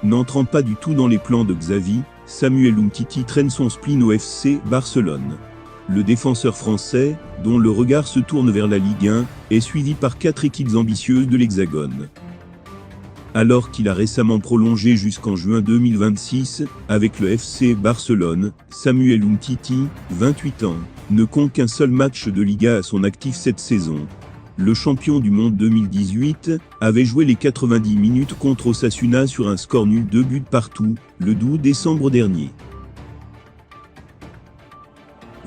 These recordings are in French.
N'entrant pas du tout dans les plans de Xavi, Samuel Umtiti traîne son spleen au FC Barcelone. Le défenseur français, dont le regard se tourne vers la Ligue 1, est suivi par 4 équipes ambitieuses de l'Hexagone. Alors qu'il a récemment prolongé jusqu'en juin 2026, avec le FC Barcelone, Samuel Umtiti, 28 ans, ne compte qu'un seul match de Liga à son actif cette saison. Le champion du monde 2018 avait joué les 90 minutes contre Osasuna sur un score nul 2 buts partout, le 12 décembre dernier.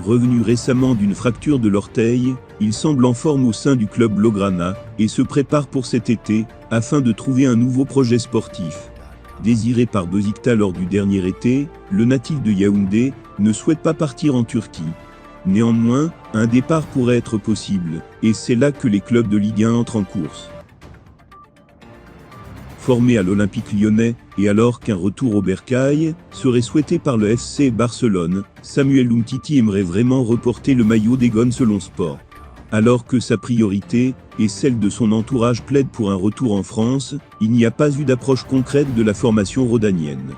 Revenu récemment d'une fracture de l'orteil, il semble en forme au sein du club Blaugrana et se prépare pour cet été, afin de trouver un nouveau projet sportif. Désiré par Beşiktaş lors du dernier été, le natif de Yaoundé ne souhaite pas partir en Turquie. Néanmoins, un départ pourrait être possible, et c'est là que les clubs de Ligue 1 entrent en course. Formé à l'Olympique lyonnais, et alors qu'un retour au Bercail serait souhaité par le FC Barcelone, Samuel Umtiti aimerait vraiment reporter le maillot des Gones selon Sport. Alors que sa priorité, et celle de son entourage plaide pour un retour en France, il n'y a pas eu d'approche concrète de la formation rhodanienne.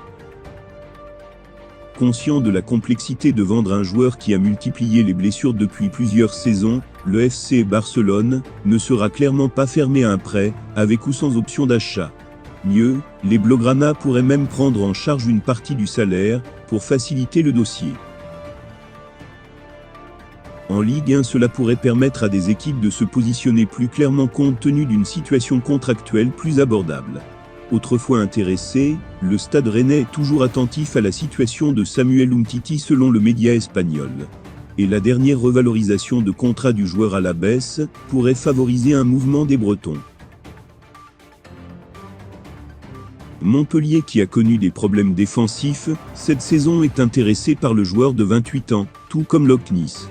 Conscient de la complexité de vendre un joueur qui a multiplié les blessures depuis plusieurs saisons, le FC Barcelone ne sera clairement pas fermé à un prêt, avec ou sans option d'achat. Mieux, les Blaugrana pourraient même prendre en charge une partie du salaire, pour faciliter le dossier. En Ligue 1, cela pourrait permettre à des équipes de se positionner plus clairement compte tenu d'une situation contractuelle plus abordable. Autrefois intéressé, le Stade Rennais est toujours attentif à la situation de Samuel Umtiti selon le média espagnol. Et la dernière revalorisation de contrat du joueur à la baisse pourrait favoriser un mouvement des Bretons. Montpellier, qui a connu des problèmes défensifs cette saison, est intéressé par le joueur de 28 ans, tout comme l'OC Nice.